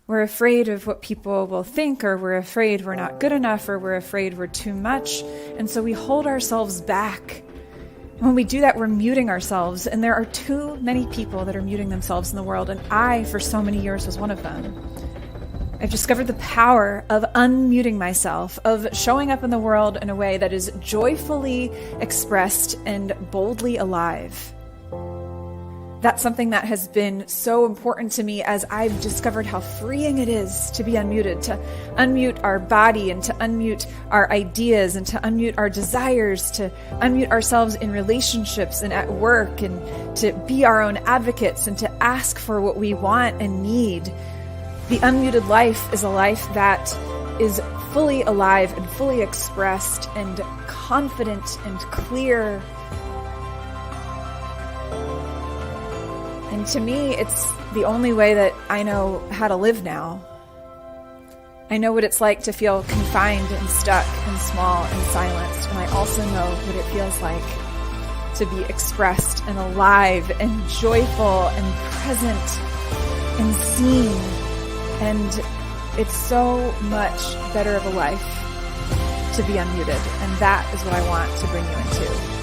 We're afraid of what people will think, or we're afraid we're not good enough, or we're afraid we're too much. And so we hold ourselves back. When we do that, we're muting ourselves. And there are too many people that are muting themselves in the world. And I, for so many years, was one of them. I've discovered the power of unmuting myself, of showing up in the world in a way that is joyfully expressed and boldly alive. That's something that has been so important to me as I've discovered how freeing it is to be unmuted, to unmute our body and to unmute our ideas and to unmute our desires, to unmute ourselves in relationships and at work, and to be our own advocates and to ask for what we want and need. The unmuted life is a life that is fully alive and fully expressed and confident and clear. And to me, it's the only way that I know how to live now. I know what it's like to feel confined and stuck and small and silenced. And I also know what it feels like to be expressed and alive and joyful and present and seen. And it's so much better of a life to be unmuted. And that is what I want to bring you into.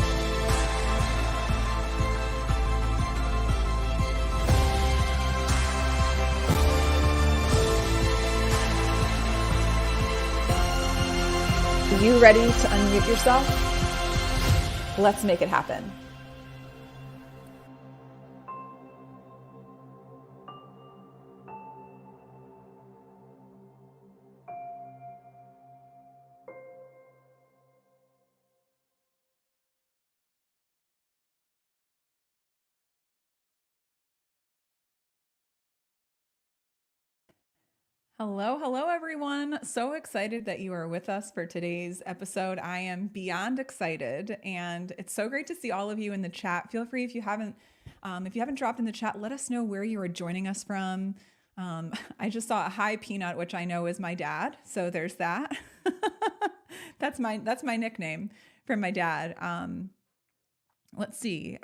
Are you ready to unmute yourself? Let's make it happen. Hello, everyone. So excited that you are with us for today's episode. I am beyond excited, and it's so great to see all of you in the chat. Feel free, if you haven't dropped in the chat, let us know where you are joining us from. I just saw a hi Peanut, which I know is my dad. So there's that. That's my nickname from my dad. Let's see.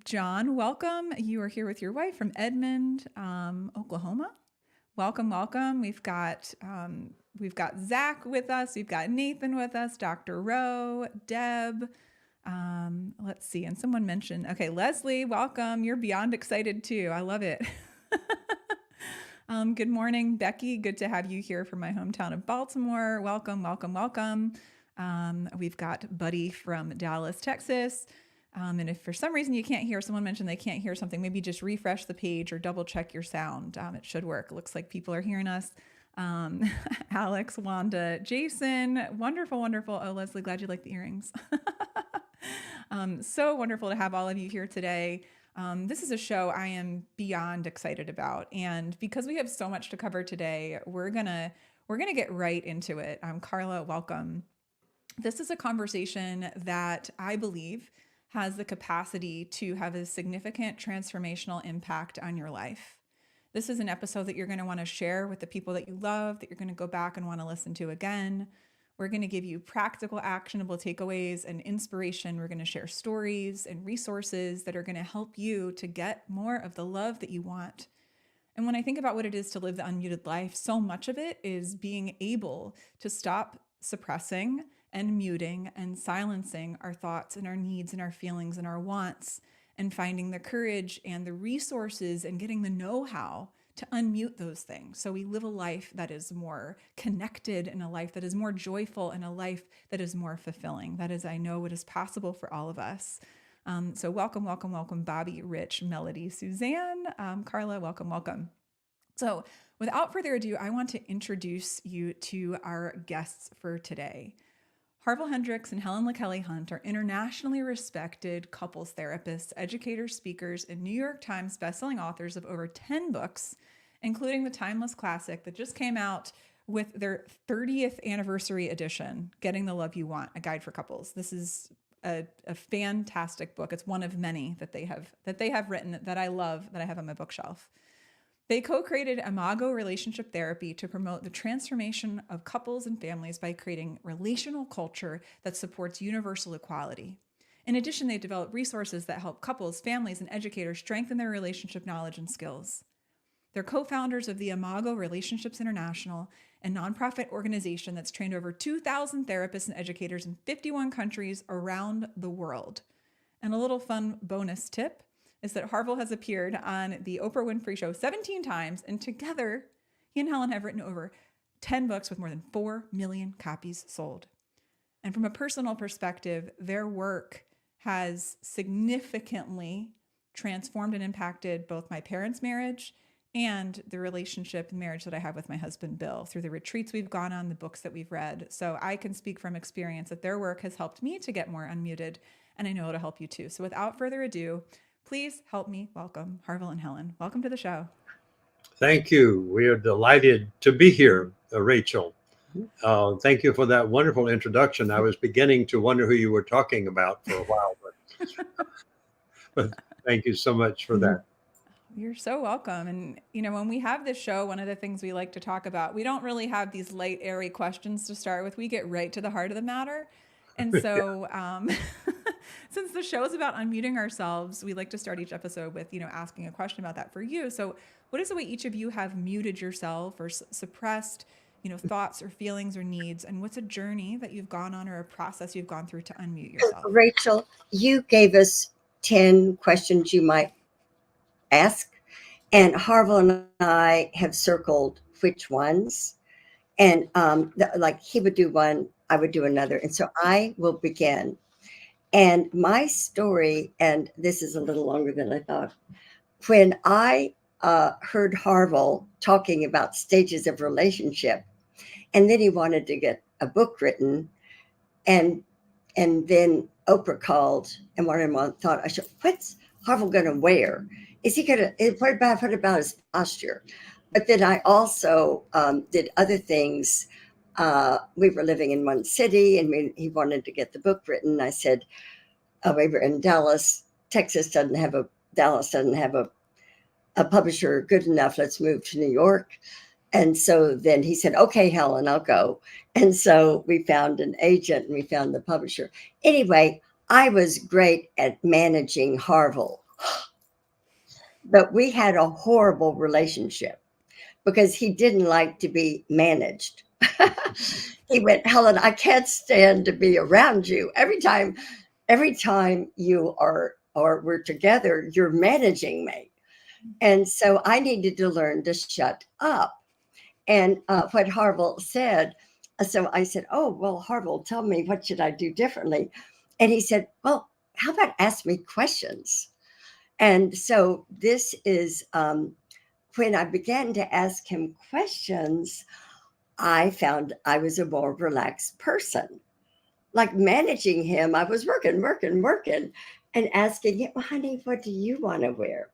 John, welcome. You are here with your wife from Edmond, Oklahoma. Welcome. We've got Zach with us. We've got Nathan with us, Dr. Rowe, Deb. Let's see. And someone mentioned, okay, Leslie, welcome. You're beyond excited too. I love it. Good morning, Becky. Good to have you here from my hometown of Baltimore. Welcome. We've got Buddy from Dallas, Texas. And if for some reason you can't hear, someone mentioned they can't hear something, maybe just refresh the page or double check your sound. It should work. It looks like people are hearing us. Alex, Wanda, Jason, wonderful. Oh, Leslie, glad you like the earrings. So wonderful to have all of you here today. This is a show I am beyond excited about. And because we have so much to cover today, we're gonna get right into it. Carla, welcome. This is a conversation that I believe has the capacity to have a significant transformational impact on your life. This is an episode that you're going to want to share with the people that you love, that you're going to go back and want to listen to again. We're going to give you practical, actionable takeaways and inspiration. We're going to share stories and resources that are going to help you to get more of the love that you want. And when I think about what it is to live the unmuted life, so much of it is being able to stop suppressing and muting and silencing our thoughts and our needs and our feelings and our wants, and finding the courage and the resources and getting the know-how to unmute those things. So we live a life that is more connected, and a life that is more joyful, and a life that is more fulfilling. That is, I know, what is possible for all of us. So welcome, Bobby, Rich, Melody, Suzanne, Carla, welcome. So without further ado, I want to introduce you to our guests for today. Harville Hendrix and Helen LaKelly Hunt are internationally respected couples therapists, educators, speakers, and New York Times bestselling authors of over 10 books, including the timeless classic that just came out with their 30th anniversary edition, Getting the Love You Want, A Guide for Couples. This is a fantastic book. It's one of many that they have written that I love, that I have on my bookshelf. They co-created Imago Relationship Therapy to promote the transformation of couples and families by creating relational culture that supports universal equality. In addition, they develop resources that help couples, families, and educators strengthen their relationship knowledge and skills. They're co-founders of the Imago Relationships International, a nonprofit organization that's trained over 2,000 therapists and educators in 51 countries around the world. And a little fun bonus tip is that Harville has appeared on the Oprah Winfrey Show 17 times, and together, he and Helen have written over 10 books with more than 4 million copies sold. And from a personal perspective, their work has significantly transformed and impacted both my parents' marriage and the relationship and marriage that I have with my husband, Bill, through the retreats we've gone on, the books that we've read. So I can speak from experience that their work has helped me to get more unmuted, and I know it'll help you too. So without further ado, please help me welcome Harville and Helen. Welcome to the show. Thank you. We are delighted to be here, Rachel. Thank you for that wonderful introduction. I was beginning to wonder who you were talking about for a while, but thank you so much for that. You're so welcome. And, when we have this show, one of the things we like to talk about, we don't really have these light, airy questions to start with. We get right to the heart of the matter. And so since the show is about unmuting ourselves, we like to start each episode with, asking a question about that for you. So what is the way each of you have muted yourself or suppressed, thoughts or feelings or needs? And what's a journey that you've gone on or a process you've gone through to unmute yourself? Rachel, you gave us 10 questions you might ask, and Harville and I have circled which ones. And like he would do one, I would do another. And so I will begin. And my story, and this is a little longer than I thought, when I heard Harville talking about stages of relationship, and then he wanted to get a book written, and then Oprah called and wanted him on. Thought, I said, what's Harville going to wear? Is he going to, what about his posture? But then I also did other things. We were living in one city, and he wanted to get the book written. I said, we were in Dallas. Dallas doesn't have a publisher good enough. Let's move to New York. And so then he said, okay, Helen, I'll go. And so we found an agent and we found the publisher. Anyway, I was great at managing Harville, but we had a horrible relationship because he didn't like to be managed. He went, Helen, I can't stand to be around you. Every time you are, or we're together, you're managing me. And so I needed to learn to shut up. And what Harville said, so I said, oh, well, Harville, tell me, what should I do differently? And he said, well, how about ask me questions? And so this is when I began to ask him questions, I found I was a more relaxed person. Like managing him, I was working, and asking him, well, honey, what do you want to wear?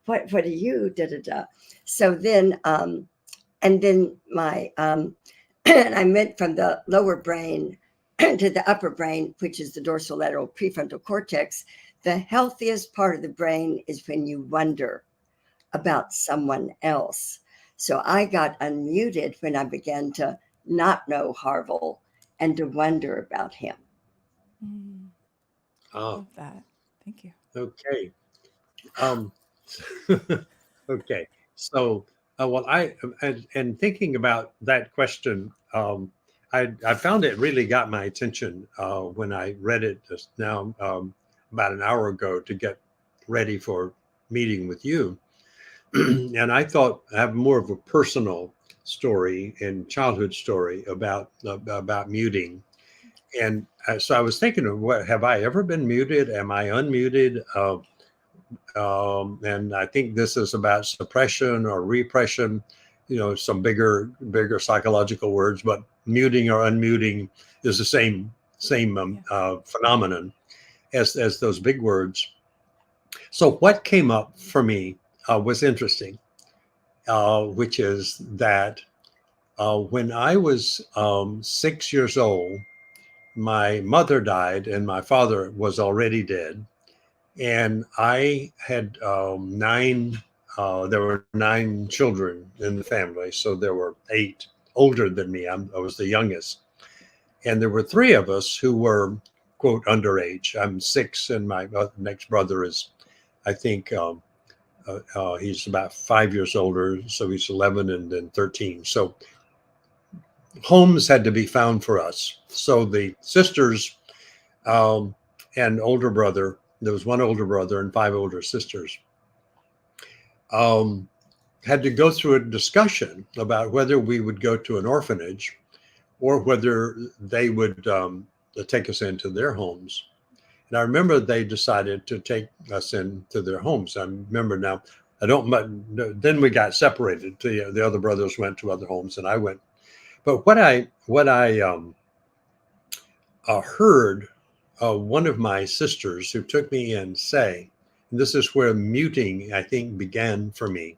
What do you, da-da-da. So then, and then my, and I went from the lower brain to the upper brain, which is the dorsolateral prefrontal cortex. The healthiest part of the brain is when you wonder about someone else. So I got unmuted when I began to not know Harville and to wonder about him. Love that. Thank you. Okay. Okay. So, well, and thinking about that question, I found it really got my attention when I read it just now, about an hour ago, to get ready for meeting with you. And I thought I have more of a personal story and childhood story about muting. And so I was thinking of, what have I ever been muted? Am I unmuted? And I think this is about suppression or repression, some bigger psychological words, but muting or unmuting is the same phenomenon as those big words. So what came up for me was interesting, which is that when I was 6 years old, my mother died and my father was already dead. And I had there were 9 children in the family. So there were 8 older than me. I was the youngest. And there were 3 of us who were, quote, underage. I'm 6 and my next brother is, I think, He's about 5 years older, so he's 11 and then 13. So homes had to be found for us. So the sisters and older brother, there was one older brother and 5 older sisters, had to go through a discussion about whether we would go to an orphanage or whether they would take us into their homes. And I remember they decided to take us into their homes. I remember now, then we got separated. The other brothers went to other homes and I went. But what I heard one of my sisters who took me in say, and this is where muting, I think, began for me,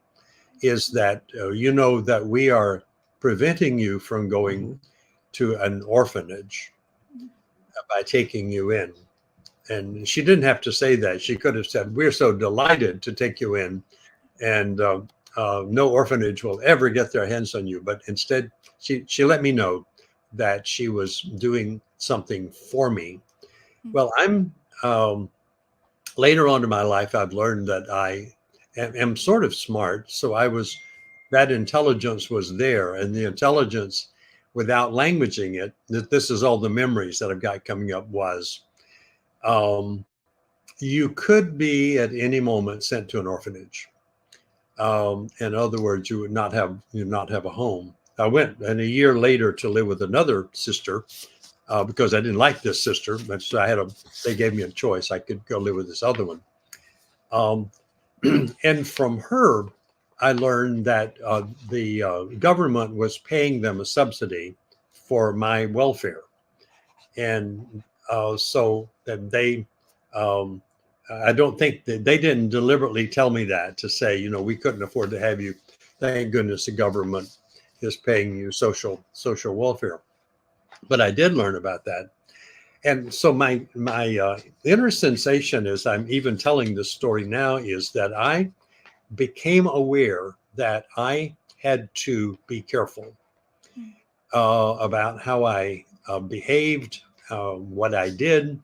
is that, that we are preventing you from going to an orphanage by taking you in. And she didn't have to say that. She could have said, we're so delighted to take you in, and no orphanage will ever get their hands on you. But instead, she let me know that she was doing something for me. Well, I'm later on in my life, I've learned that I am sort of smart. So that intelligence was there, and the intelligence, without languaging it, that this is all the memories that I've got coming up, was you could be at any moment sent to an orphanage. In other words, you would not have a home. I went, and a year later, to live with another sister because I didn't like this sister, but so they gave me a choice. I could go live with this other one. And from her, I learned that the government was paying them a subsidy for my welfare. And so that I don't think that they didn't deliberately tell me that to say, we couldn't afford to have you. Thank goodness the government is paying you social welfare. But I did learn about that. And so my inner sensation, as I'm even telling this story now, is that I became aware that I had to be careful about how I behaved, what I did,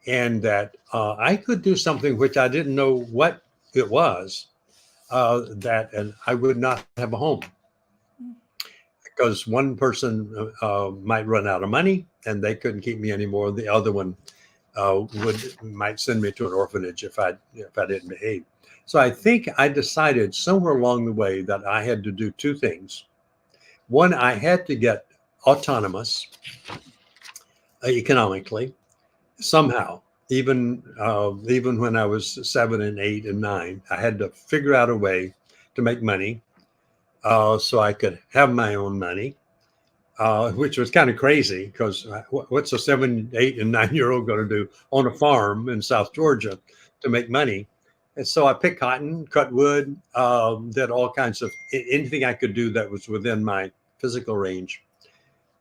and that I could do something which I didn't know what it was, and I would not have a home. Because one person might run out of money and they couldn't keep me anymore. The other one might send me to an orphanage if I didn't behave. So I think I decided somewhere along the way that I had to do two things. One, I had to get autonomous economically somehow. Even when I was 7 and 8 and 9, I had to figure out a way to make money. So I could have my own money, which was kind of crazy because what's a 7, 8, and 9-year-old going to do on a farm in South Georgia to make money? And so I picked cotton, cut wood, did all kinds of anything I could do that was within my physical range.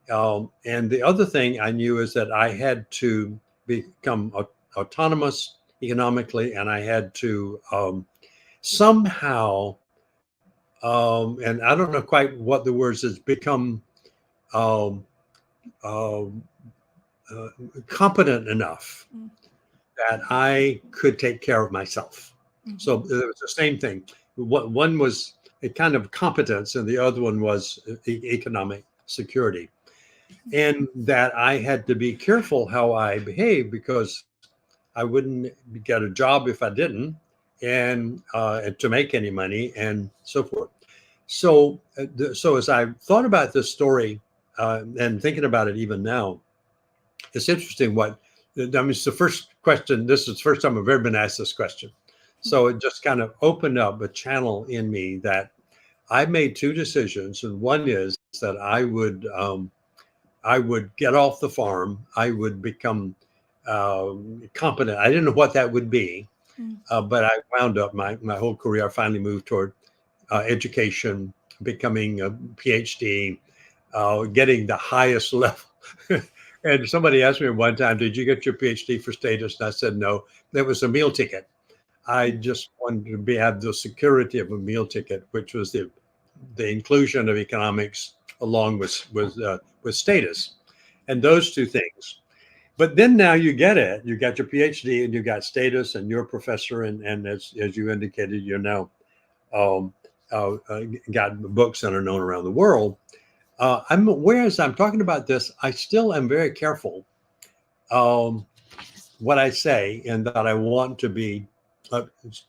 And the other thing I knew is that I had to become autonomous economically, and I had to somehow. And I don't know quite what the words is, become competent enough that I could take care of myself. So it was the same thing. One was a kind of competence and the other one was economic security. And that I had to be careful how I behave because I wouldn't get a job if I didn't, and to make any money and so forth. So as I thought about this story and thinking about it even now, it's interesting it's the first question. This is the first time I've ever been asked this question. So it just kind of opened up a channel in me that I made two decisions. And one is that I would get off the farm. I would become competent. I didn't know what that would be, but I wound up my whole career. I finally moved toward education, becoming a PhD, getting the highest level. And somebody asked me one time, did you get your PhD for status? And I said, no, that was a meal ticket. I just wanted to have the security of a meal ticket, which was the inclusion of economics along with status. And those two things. But then now you get it. You got your PhD and you got status and you're a professor. And as you indicated, you're now um, got books that are known around the world. Whereas I'm talking about this, I still am very careful what I say, and that I want to be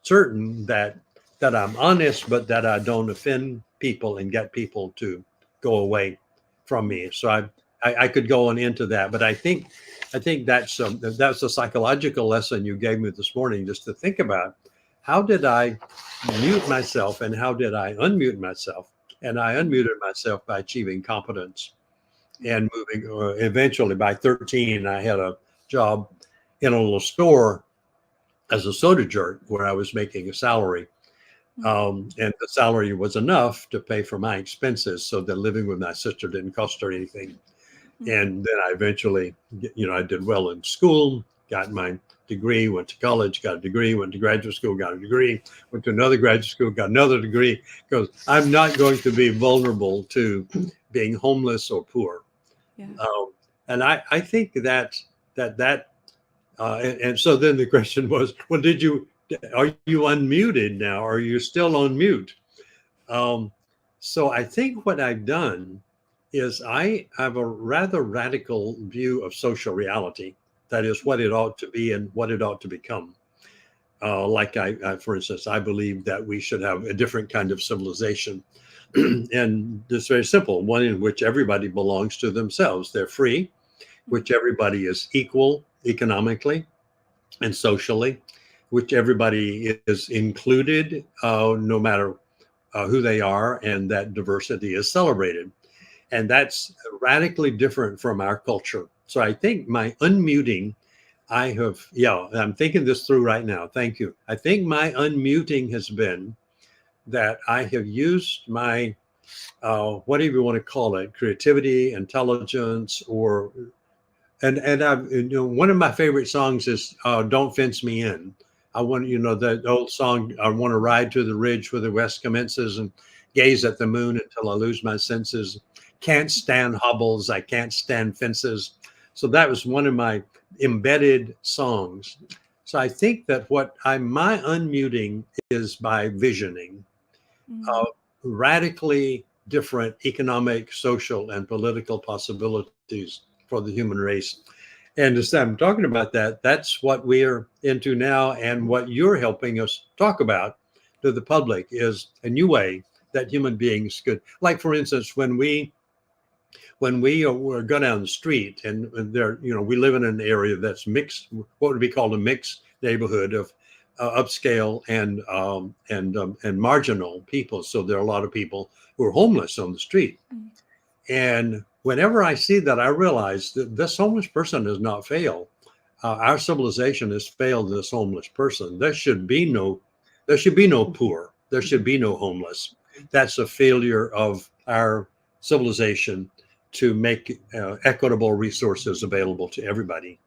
certain that I'm honest, but that I don't offend people and get people to go away from me. So I could go on into that, but I think that's a psychological lesson you gave me this morning, just to think about how did I mute myself and how did I unmute myself, and I unmuted myself by achieving competence and moving. Eventually, by 13, I had a job in a little store as a soda jerk where I was making a salary. And the salary was enough to pay for my expenses so that living with my sister didn't cost her anything. And then I eventually, I did well in school, got my degree, went to college, got a degree, went to graduate school, got a degree, went to another graduate school, got another degree, because I'm not going to be vulnerable to being homeless or poor. Yeah. And I think and so then the question was, well, are you unmuted now? Or are you still on mute? So I think what I've done is I have a rather radical view of social reality. That is what it ought to be and what it ought to become. Like for instance, I believe that we should have a different kind of civilization. And it's very simple, one in which everybody belongs to themselves. They're free, which everybody is equal economically and socially, which everybody is included, no matter who they are, and that diversity is celebrated. And that's radically different from our culture. So I think my unmuting, I'm thinking this through right now. Thank you. I think my unmuting has been that I have used my, whatever you want to call it, creativity, intelligence, and I've, one of my favorite songs is "Don't Fence Me In." I want, that old song, I want to ride to the ridge where the west commences and gaze at the moon until I lose my senses. Can't stand hobbles, I can't stand fences. So that was one of my embedded songs. So I think that my unmuting is by visioning radically different economic, social, and political possibilities for the human race. And as I'm talking about that, that's what we're into now, and what you're helping us talk about to the public is a new way that human beings could, like, for instance, when we go down the street and there, we live in an area that's mixed, what would be called a mixed neighborhood of upscale and marginal people. So there are a lot of people who are homeless on the street. And whenever I see that, I realize that this homeless person has not failed. Our civilization has failed this homeless person. There should be no poor. There should be no homeless. That's a failure of our civilization to make equitable resources available to everybody.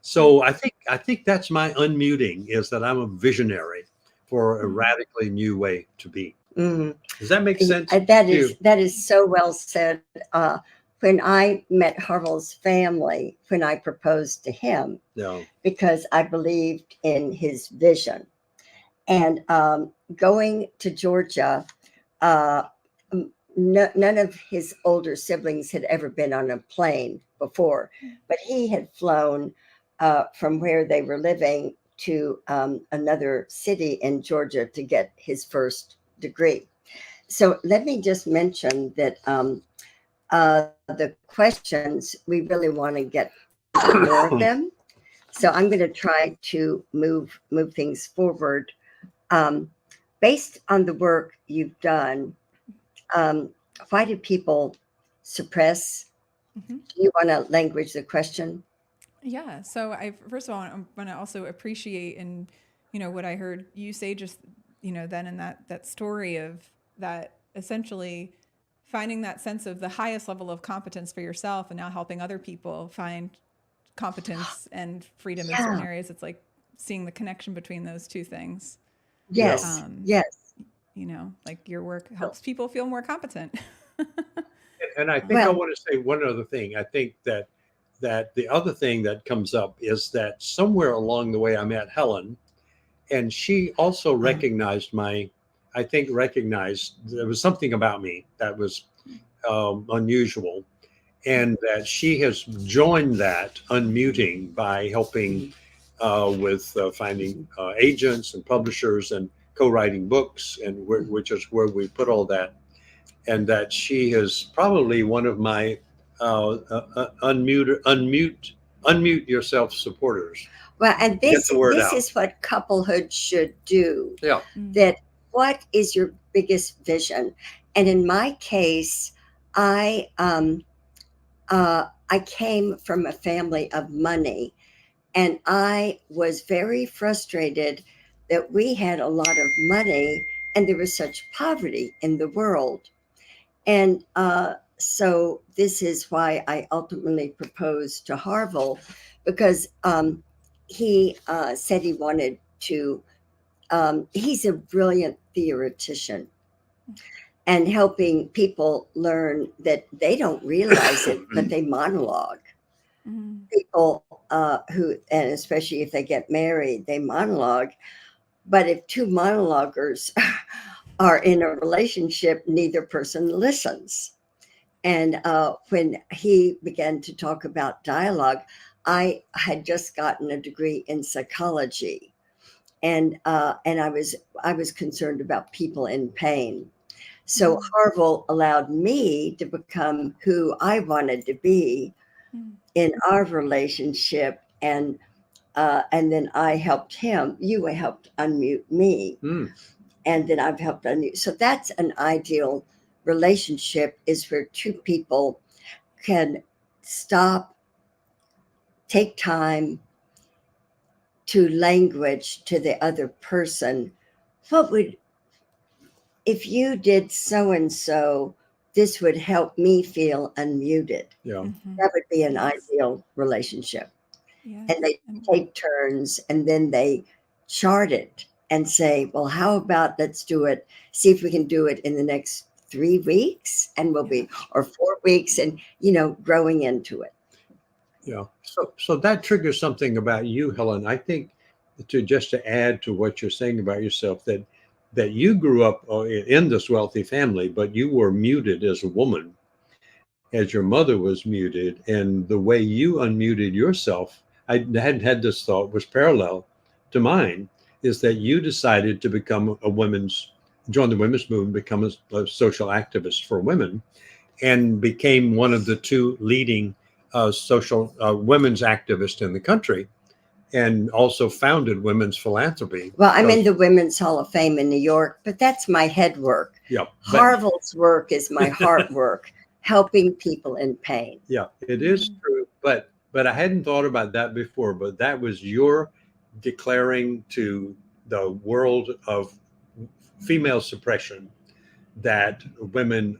So I think that's my unmuting, is that I'm a visionary for a radically new way to be. Does that make sense? That is so well said. When I met Harville's family, when I proposed to him, because I believed in his vision, and going to Georgia, none of his older siblings had ever been on a plane before, but he had flown from where they were living to another city in Georgia to get his first degree. So let me just mention that the questions, we really want to get more of them. So I'm going to try to move things forward. Based on the work you've done, why do people suppress? Do you want to language the question? Yeah. So first of all, I'm going to also appreciate, and what I heard you say just then in that story of that, essentially finding that sense of the highest level of competence for yourself, and now helping other people find competence and freedom in certain areas. It's like seeing the connection between those two things. Yes. Yes. Like your work helps people feel more competent. And I think I want to say one other thing. I think that that the other thing that comes up is that somewhere along the way I met Helen, and she also recognized I think recognized there was something about me that was unusual, and that she has joined that unmuting by helping with finding agents and publishers and co-writing books, and which is where we put all that, and that she is probably one of my unmute yourself supporters. Well, and Get this the word this out. is what couplehood should do. Yeah. That what is your biggest vision? And in my case, I came from a family of money, and I was very frustrated that we had a lot of money and there was such poverty in the world. And so this is why I ultimately proposed to Harville, because he said he wanted to, he's a brilliant theoretician, and helping people learn that they don't realize it, but they monologue. People who, and especially if they get married, they monologue. But if two monologuers are in a relationship, neither person listens. And when he began to talk about dialogue, I had just gotten a degree in psychology, and I was concerned about people in pain. So Harville allowed me to become who I wanted to be in our relationship, and then I helped him. You helped unmute me, and then I've helped unmute. So that's an ideal relationship, is where two people can stop, take time to language to the other person. What would, if you did so and so, this would help me feel unmuted. Yeah. That would be an ideal relationship. Yes. And they take turns, and then they chart it and say, well, how about let's do it, see if we can do it in the next 3 weeks, and we'll be, or 4 weeks, and, growing into it. Yeah. So that triggers something about you, Helen. I think to add to what you're saying about yourself, that you grew up in this wealthy family, but you were muted as a woman, as your mother was muted, and the way you unmuted yourself, I hadn't had this thought, was parallel to mine, is that you decided to become join the women's movement, become a social activist for women, and became one of the 2 leading social women's activists in the country, and also founded Women's Philanthropy. Well, I'm in the Women's Hall of Fame in New York, but that's my head work. Yeah. Harville's work is my heart work, helping people in pain. Yeah, it is true. But I hadn't thought about that before, but that was your declaring to the world of female suppression that women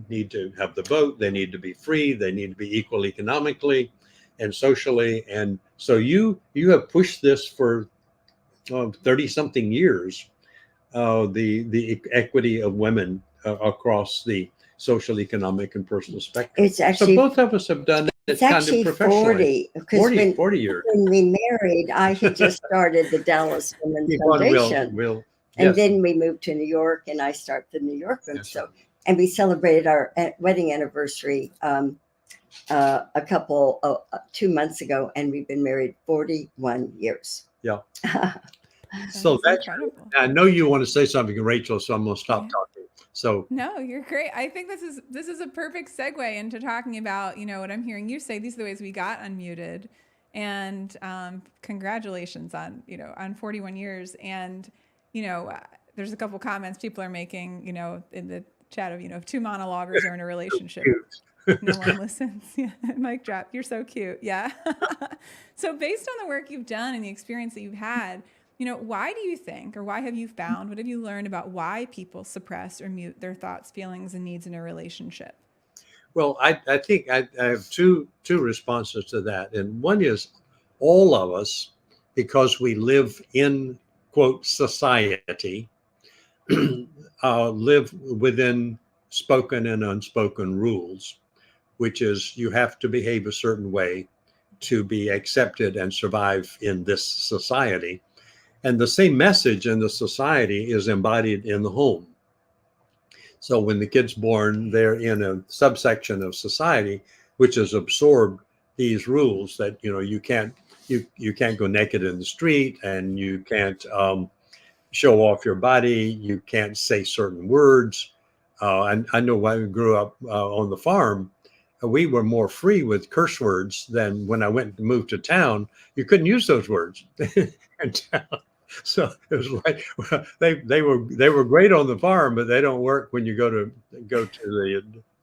need to have the vote, they need to be free, they need to be equal economically and socially. And so you have pushed this for 30 something years, the equity of women across the social, economic, and personal spectrum. It's actually, so both of us have done it. It's actually kind of professionally. 40 years. When we married, I had just started the Dallas Women's Foundation. And then we moved to New York, and I started the New York one. Yes. And we celebrated our wedding anniversary a couple 2 months ago, and we've been married 41 years. Yeah. So that's incredible. I know you want to say something, Rachel, so I'm going to stop talking. So no, you're great. I think this is a perfect segue into talking about, what I'm hearing you say. These are the ways we got unmuted, and congratulations on 41 years. And there's a couple comments people are making, in the chat of, if 2 monologuers are in a relationship, no one listens. Yeah, mic drop. You're so cute. Yeah. So based on the work you've done and the experience that you've had, why do you think, or why have you found, what have you learned about why people suppress or mute their thoughts, feelings, and needs in a relationship? Well, I think I have two responses to that. And one is, all of us, because we live in, quote, society, live within spoken and unspoken rules. which is you have to behave a certain way to be accepted and survive in this society. And the same message in the society is embodied in the home. So when the kid's born, they're in a subsection of society which has absorbed these rules that you can't go naked in the street, and you can't show off your body, you can't say certain words. And I know when I grew up on the farm, we were more free with curse words than when I went to move to town. You couldn't use those words in town. So it was like, well, they were great on the farm, but they don't work when you go to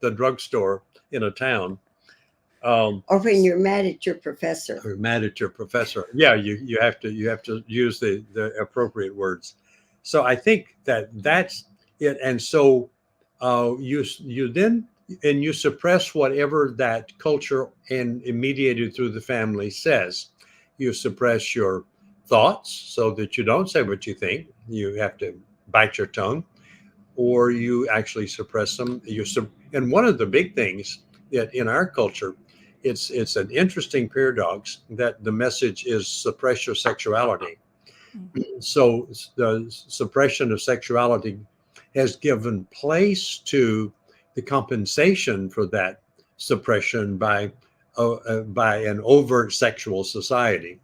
the drugstore in a town. Or when you're mad at your professor. Or mad at your professor. Yeah, you have to use the appropriate words. So I think that's it. And so you then and you suppress whatever that culture and mediated through the family says. You suppress your thoughts so that you don't say what you think. You have to bite your tongue, or you actually suppress them. And one of the big things that in our culture, it's an interesting paradox that the message is suppress your sexuality. So the suppression of sexuality has given place to the compensation for that suppression by an overt sexual society.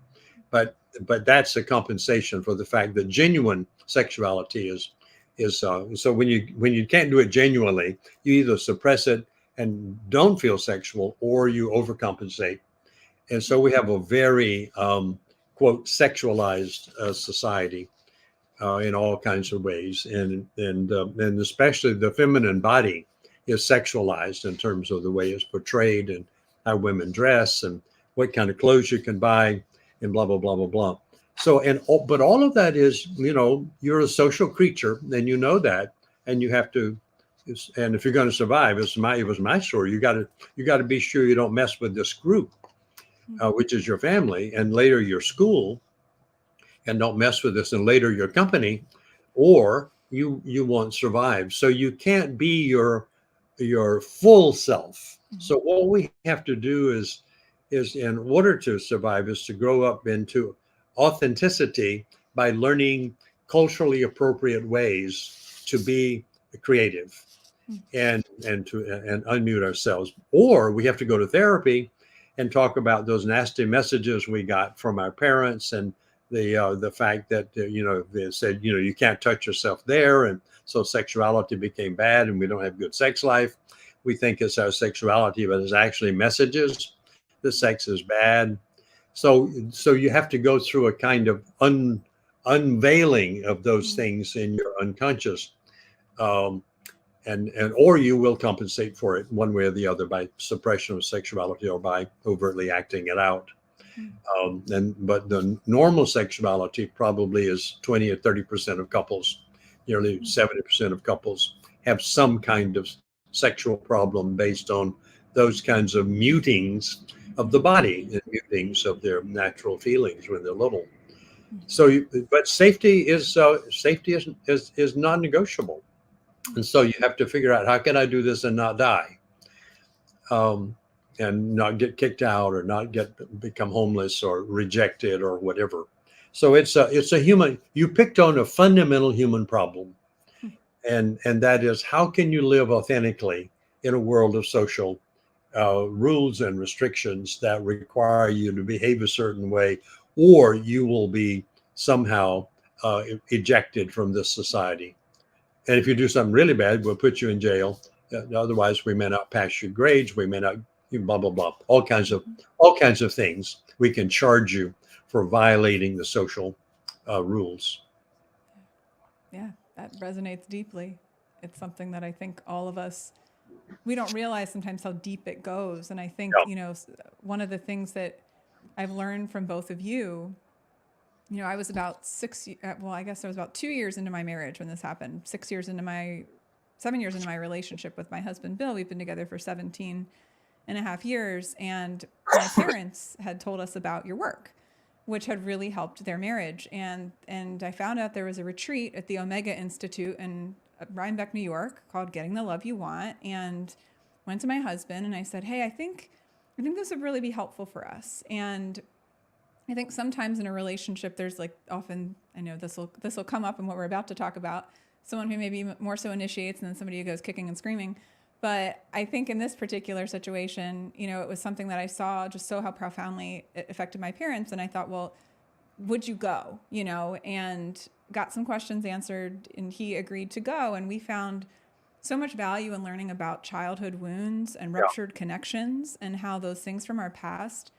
But that's a compensation for the fact that genuine sexuality is so when you can't do it genuinely, you either suppress it and don't feel sexual, or you overcompensate. And so we have a very quote sexualized society in all kinds of ways, and especially the feminine body is sexualized in terms of the way it's portrayed and how women dress and what kind of clothes you can buy and blah blah blah blah blah. So but all of that is, you're a social creature, and you know that, and you have to. And if you're going to survive, it was my story. You got to be sure you don't mess with this group, which is your family, and later your school, and don't mess with this, and later your company, or you won't survive. So you can't be your full self. So what we have to do is in order to survive is to grow up into authenticity by learning culturally appropriate ways to be creative and unmute ourselves. Or we have to go to therapy and talk about those nasty messages we got from our parents, and the fact that they said you can't touch yourself there, and so sexuality became bad, and we don't have good sex life. We think it's our sexuality, but it's actually messages. The sex is bad. So you have to go through a kind of unveiling of those things in your unconscious, and or you will compensate for it one way or the other by suppression of sexuality or by overtly acting it out. But the normal sexuality probably is 20 or 30% of couples. Nearly 70% of couples have some kind of sexual problem based on those kinds of mutings of the body and mutings of their natural feelings when they're little. So, but safety is non-negotiable, and so you have to figure out, how can I do this and not die, and not get kicked out, or not become homeless or rejected or whatever. So it's a human. You picked on a fundamental human problem, and that is, how can you live authentically in a world of social rules and restrictions that require you to behave a certain way, or you will be somehow ejected from this society. And if you do something really bad, we'll put you in jail. Otherwise, we may not pass your grades. We may not, blah blah blah. All kinds of things. We can charge you for violating the social rules. Yeah, that resonates deeply. It's something that I think all of us, we don't realize sometimes how deep it goes. And I think, one of the things that I've learned from both of you, I was about I guess I was about 2 years into my marriage when this happened. 7 years into my relationship with my husband, Bill. We've been together for 17 and a half years. And my parents had told us about your work, which had really helped their marriage. And I found out there was a retreat at the Omega Institute in Rhinebeck, New York, called Getting the Love You Want. And went to my husband and I said, hey, I think this would really be helpful for us. And I think sometimes in a relationship, there's like often, I know this will come up in what we're about to talk about, someone who maybe more so initiates and then somebody who goes kicking and screaming. But I think in this particular situation, it was something that I saw just so how profoundly it affected my parents. And I thought, well, would you go, and got some questions answered, and he agreed to go. And we found so much value in learning about childhood wounds and ruptured connections and how those things from our past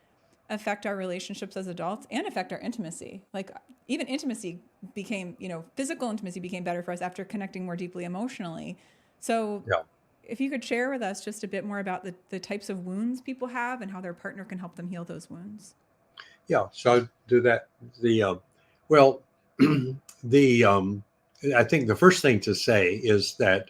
affect our relationships as adults and affect our intimacy. Like even intimacy became, physical intimacy became better for us after connecting more deeply emotionally. So if you could share with us just a bit more about the types of wounds people have and how their partner can help them heal those wounds. Yeah, so I'll do that. I think the first thing to say is that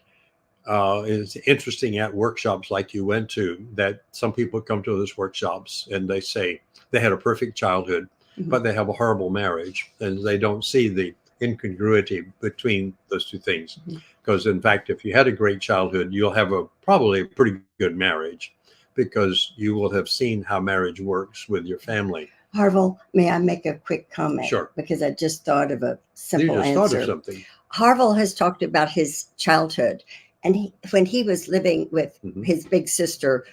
it's interesting at workshops like you went to that some people come to those workshops and they say they had a perfect childhood, but they have a horrible marriage, and they don't see the incongruity between those two things. Because in fact, if you had a great childhood, you'll have probably a pretty good marriage because you will have seen how marriage works with your family. Harville, may I make a quick comment? Sure. Because I just thought of a simple answer. Thought of something. Harville has talked about his childhood, and when he was living with his big sister,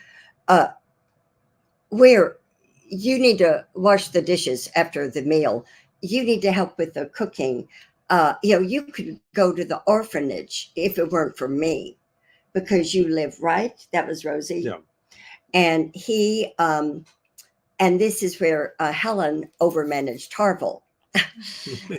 where you need to wash the dishes after the meal, you need to help with the cooking. You could go to the orphanage if it weren't for me, because you live right. That was Rosie. Yeah. And he, and this is where Helen overmanaged Harville.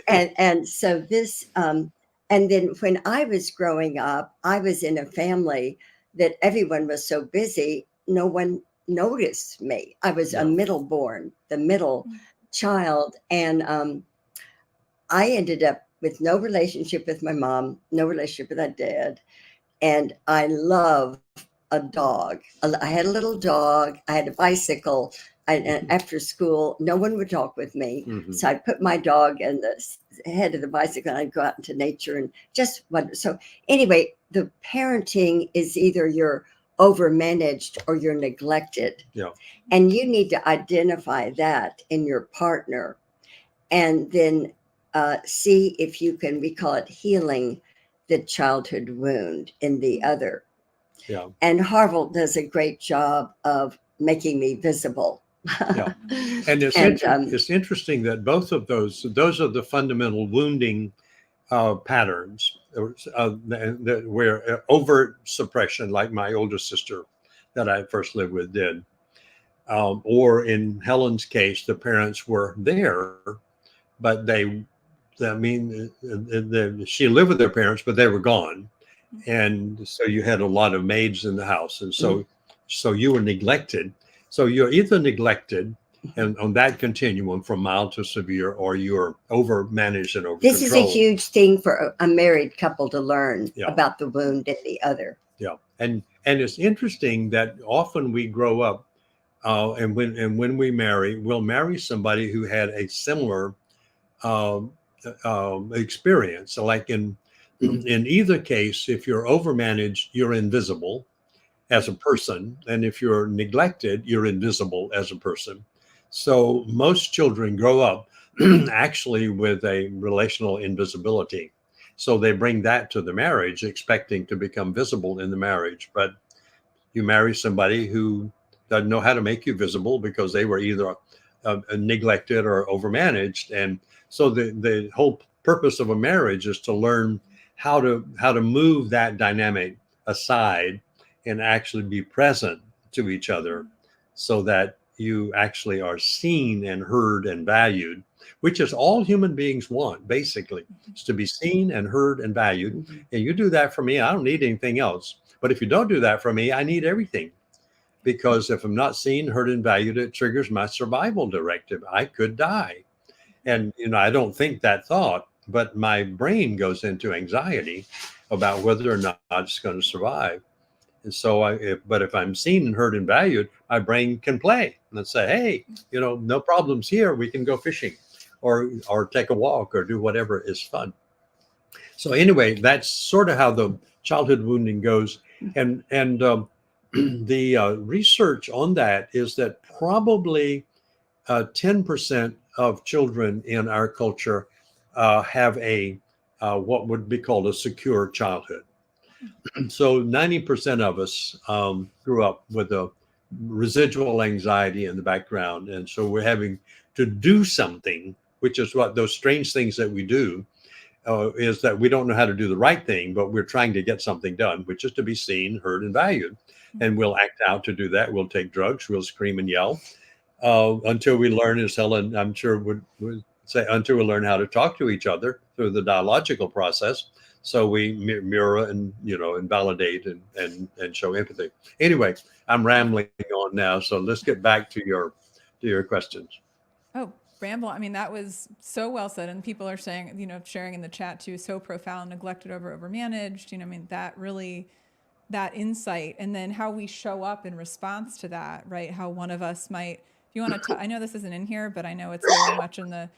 and so this, and then when I was growing up, I was in a family that everyone was so busy, no one noticed me. I was a middle-born, the middle child. And I ended up with no relationship with my mom, no relationship with my dad. And I love a dog. I had a little dog. I had a bicycle. And after school, no one would talk with me. So I'd put my dog in the head of the bicycle and I'd go out into nature and just wonder. So anyway, the parenting is either you're overmanaged or you're neglected. Yeah. And you need to identify that in your partner and then see if you can, we call it healing the childhood wound in the other. Yeah. And Harville does a great job of making me visible. Yeah. And it's interesting that both of those are the fundamental wounding patterns where overt suppression, like my older sister that I first lived with did. Or in Helen's case, the parents were there, but she lived with their parents, but they were gone. And so you had a lot of maids in the house. And so you were neglected. So you're either neglected and on that continuum from mild to severe, or you're overmanaged and over. This is a huge thing for a married couple to learn about the wound in the other. Yeah. And it's interesting that often we grow up and when we marry, we'll marry somebody who had a similar experience. So like in either case, if you're overmanaged, you're invisible as a person. And if you're neglected, you're invisible as a person. So most children grow up actually with a relational invisibility. So they bring that to the marriage, expecting to become visible in the marriage. But you marry somebody who doesn't know how to make you visible because they were either neglected or overmanaged. And so the whole purpose of a marriage is to learn how to move that dynamic aside and actually be present to each other so that you actually are seen and heard and valued, which is all human beings want, basically, is to be seen and heard and valued. And you do that for me, I don't need anything else. But if you don't do that for me, I need everything. Because if I'm not seen, heard, and valued, it triggers my survival directive. I could die. And, I don't think that thought, but my brain goes into anxiety about whether or not it's going to survive. And so but if I'm seen and heard and valued, my brain can play and say, hey, no problems here. We can go fishing or take a walk or do whatever is fun. So anyway, that's sort of how the childhood wounding goes. And the research on that is that probably 10% of children in our culture have a what would be called a secure childhood. So 90% of us grew up with a residual anxiety in the background. And so we're having to do something, which is what those strange things that we do is that we don't know how to do the right thing, but we're trying to get something done, which is to be seen, heard, and valued. And we'll act out to do that. We'll take drugs, we'll scream and yell until we learn, as Helen, I'm sure would say, until we learn how to talk to each other through the dialogical process. So we mirror and, and validate and show empathy. Anyway, I'm rambling on now. So let's get back to your questions. Oh, ramble. I mean, that was so well said. And people are saying, sharing in the chat too, so profound, neglected over overmanaged. I mean, that really, that insight, and then how we show up in response to that, right? How one of us might, if you want to, I know this isn't in here, but I know it's very much in the,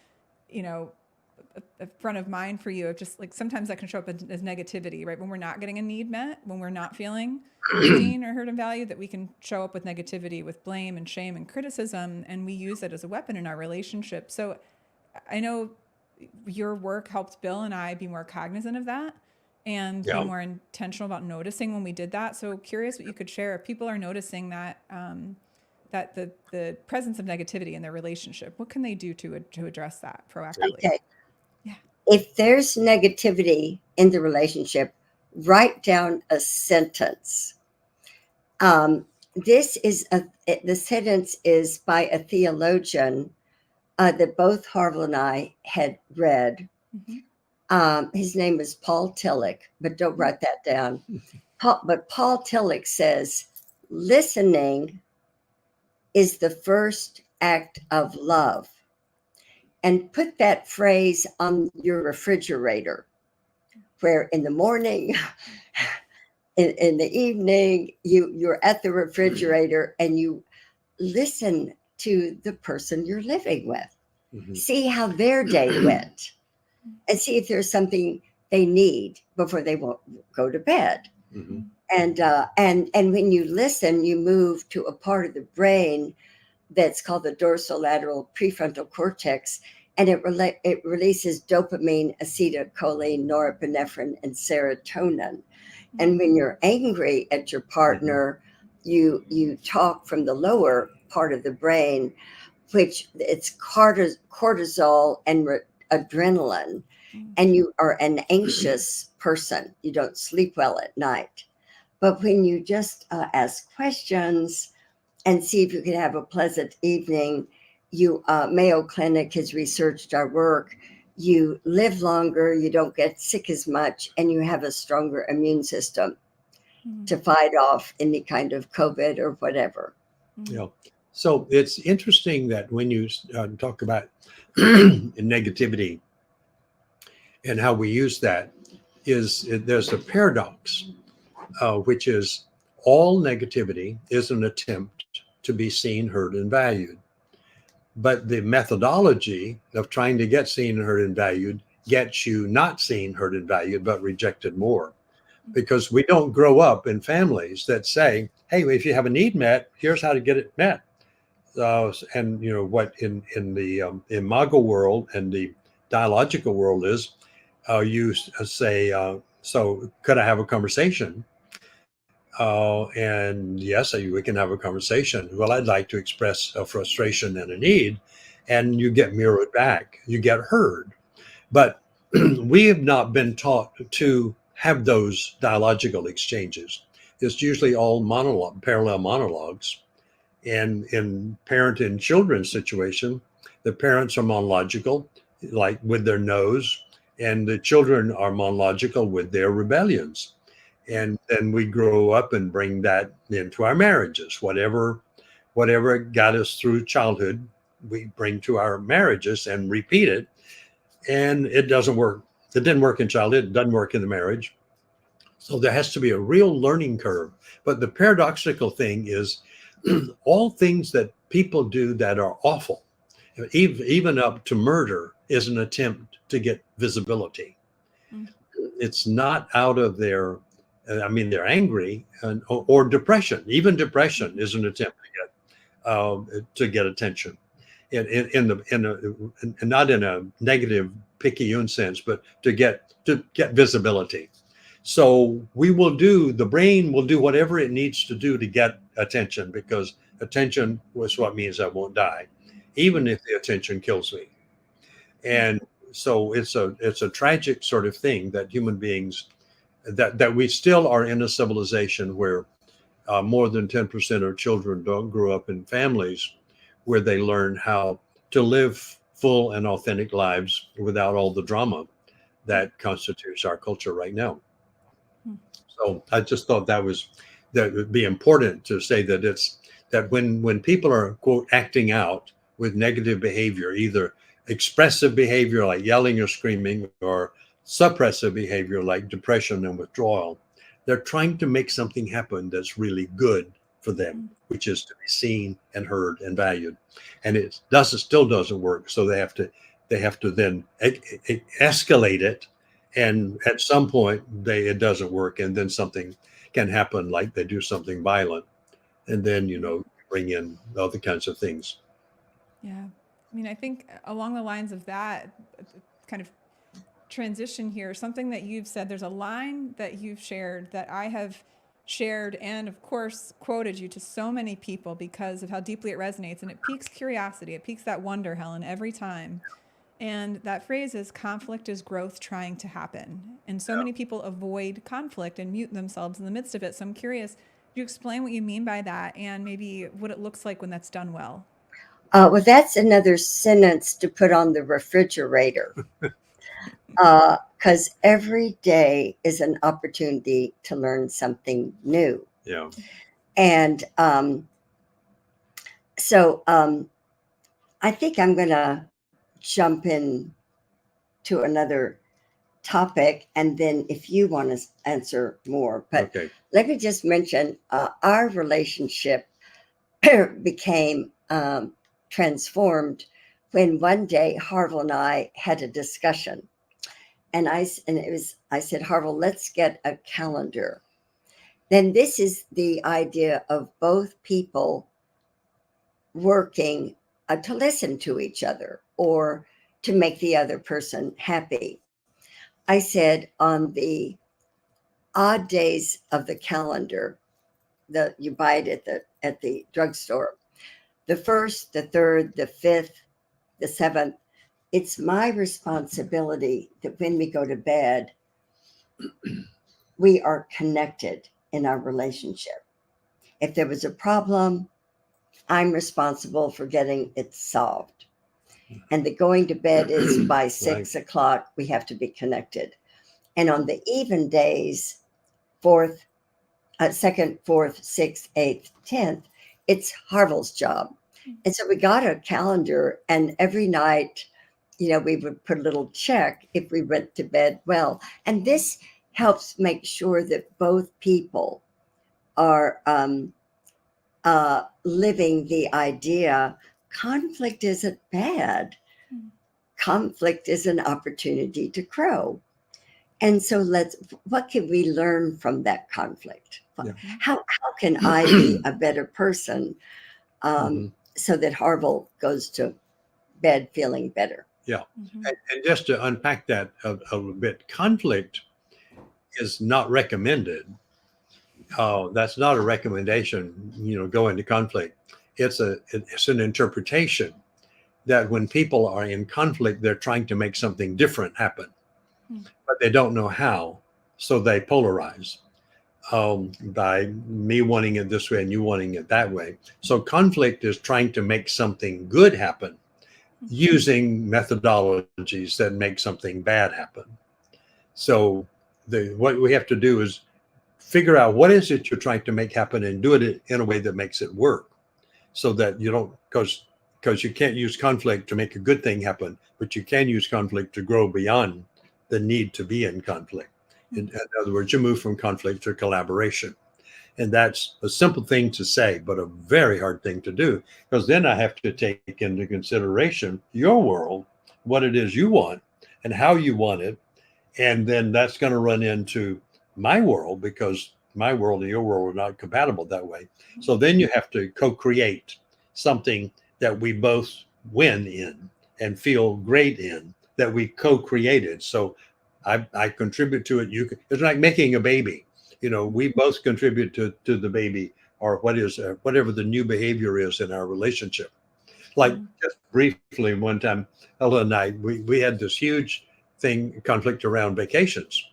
a front of mind for you of just like sometimes that can show up as negativity, right? When we're not getting a need met, when we're not feeling seen or heard and valued, that we can show up with negativity, with blame and shame and criticism, and we use it as a weapon in our relationship. So I know your work helped Bill and I be more cognizant of that and be more intentional about noticing when we did that. So curious what you could share if people are noticing that that the presence of negativity in their relationship, what can they do to address that proactively? Okay. If there's negativity in the relationship, write down a sentence. The sentence is by a theologian that both Harville and I had read. His name is Paul Tillich, but don't write that down. But Paul Tillich says, listening is the first act of love. And put that phrase on your refrigerator, where in the morning, in the evening, you're at the refrigerator and you listen to the person you're living with. See how their day went and see if there's something they need before they won't go to bed. And when you listen, you move to a part of the brain that's called the dorsolateral prefrontal cortex, and it releases dopamine, acetylcholine, norepinephrine, and serotonin. And when you're angry at your partner, you talk from the lower part of the brain, which it's cortisol and adrenaline, and you are an anxious person. You don't sleep well at night. But when you just ask questions and see if you can have a pleasant evening, Mayo Clinic has researched our work. You live longer, you don't get sick as much, and you have a stronger immune system to fight off any kind of COVID or whatever. Yeah. So it's interesting that when you talk about negativity and how we use that, there's a paradox, which is all negativity is an attempt to be seen, heard, and valued. But the methodology of trying to get seen, heard, and valued gets you not seen, heard, and valued, but rejected more. Because we don't grow up in families that say, hey, if you have a need met, here's how to get it met. And what in the imago world and the dialogical world is, you say, so could I have a conversation? And yes, we can have a conversation. Well, I'd like to express a frustration and a need, and you get mirrored back. You get heard. But we have not been taught to have those dialogical exchanges. It's usually all parallel monologues. And in parent and children situation, the parents are monological, like with their no's, and the children are monological with their rebellions. And then we grow up and bring that into our marriages. Whatever got us through childhood, we bring to our marriages and repeat it. And it doesn't work. It didn't work in childhood. It doesn't work in the marriage. So there has to be a real learning curve. But the paradoxical thing is all things that people do that are awful, even up to murder, is an attempt to get visibility. It's not out of their I mean, they're angry, or depression. Even depression is an attempt to get attention, and not in a negative picayune sense, but to get visibility. So the brain will do whatever it needs to do to get attention, because attention was what means I won't die, even if the attention kills me. And so it's a tragic sort of thing that human beings, that we still are in a civilization where more than 10% of children don't grow up in families where they learn how to live full and authentic lives without all the drama that constitutes our culture right now. So I just thought that would be important to say that when people are, quote, acting out with negative behavior, either expressive behavior like yelling or screaming, or suppressive behavior like depression and withdrawal, they're trying to make something happen that's really good for them, which is to be seen and heard and valued. And it still doesn't work. So they have to then escalate it. And at some point it doesn't work. And then something can happen, like they do something violent. And then, bring in other kinds of things. Yeah. I mean, I think along the lines of that kind of transition here, something that you've said, there's a line that you've shared that I have shared and of course quoted you to so many people because of how deeply it resonates, and it piques curiosity. It piques that wonder, Helen, every time. And that phrase is, conflict is growth trying to happen. And so many people avoid conflict and mute themselves in the midst of it. So I'm curious, do you explain what you mean by that, and maybe what it looks like when that's done well? Well, that's another sentence to put on the refrigerator. Because every day is an opportunity to learn something new. Yeah. And so I think I'm going to jump in to another topic, and then if you want to answer more. But okay. Let me just mention our relationship became transformed when one day Harville and I had a discussion. And I said, Harville, let's get a calendar. Then this is the idea of both people working to listen to each other or to make the other person happy. I said, on the odd days of the calendar that you buy it at the drugstore, the 1st, the 3rd, the 5th, the 7th, it's my responsibility that when we go to bed, we are connected in our relationship. If there was a problem, I'm responsible for getting it solved. And the going to bed is by 6 o'clock, we have to be connected. And on the even days, 2nd, 4th, 6th, 8th, 10th, it's Harville's job. And so we got a calendar, and every night, we would put a little check if we went to bed well. And this helps make sure that both people are living the idea conflict isn't bad. Conflict is an opportunity to grow. And so what can we learn from that conflict? Yeah. How can I be a better person so that Harville goes to bed feeling better? Yeah. And just to unpack that a little bit, conflict is not recommended. That's not a recommendation, go into conflict. It's an interpretation that when people are in conflict, they're trying to make something different happen, but they don't know how. So they polarize by me wanting it this way and you wanting it that way. So conflict is trying to make something good happen using methodologies that make something bad happen. So what we have to do is figure out what is it you're trying to make happen and do it in a way that makes it work, so that you don't, because you can't use conflict to make a good thing happen, but you can use conflict to grow beyond the need to be in conflict. In other words, you move from conflict to collaboration. And that's a simple thing to say, but a very hard thing to do, because then I have to take into consideration your world, what it is you want and how you want it. And then that's going to run into my world, because my world and your world are not compatible that way. So then you have to co-create something that we both win in and feel great in, that we co-created. So I contribute to it. It's like making a baby. We both contribute to the baby, or whatever the new behavior is in our relationship. Like, just briefly, one time, Ella and I, we had this huge conflict around vacations.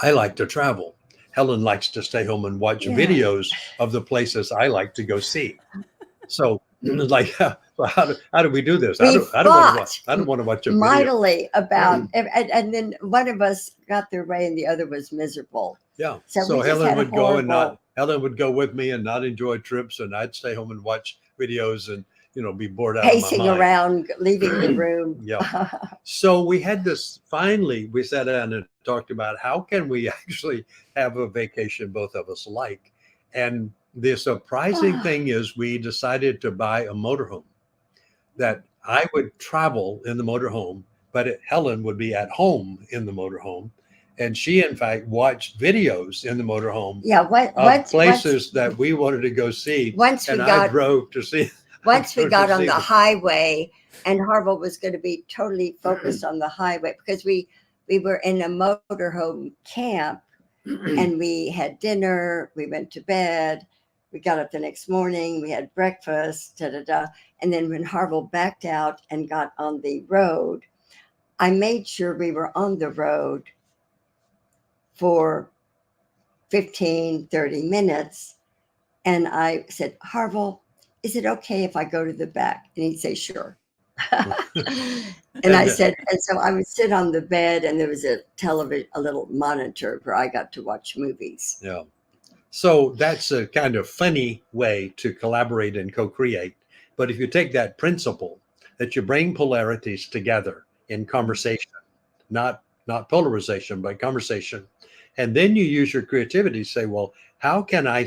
I like to travel. Helen likes to stay home and watch videos of the places I like to go see. So like, how do we do this? I don't want to watch a video. Mightily about, and then one of us got their way and the other was miserable. Yeah. So Helen would go Helen would go with me and not enjoy trips, and I'd stay home and watch videos and be bored out pacing of my mind. around, leaving the room. Yeah. So we had this. Finally, we sat down and talked about how can we actually have a vacation both of us like. And the surprising thing is, we decided to buy a motorhome. That I would travel in the motorhome, but Helen would be at home in the motorhome. And she, in fact, watched videos in the motorhome of places that we wanted to go see. I drove to see. Once we got on the highway, and Harville was going to be totally focused on the highway, because we were in a motorhome camp, and we had dinner, we went to bed, we got up the next morning, we had breakfast, and then when Harville backed out and got on the road, I made sure we were on the road for 15, 30 minutes. And I said, Harville, is it okay if I go to the back? And he'd say, sure. And I said, and so I would sit on the bed, and there was a little monitor where I got to watch movies. Yeah. So that's a kind of funny way to collaborate and co-create. But if you take that principle, that you bring polarities together in conversation, not polarization, but conversation, and then you use your creativity to say, well, how can I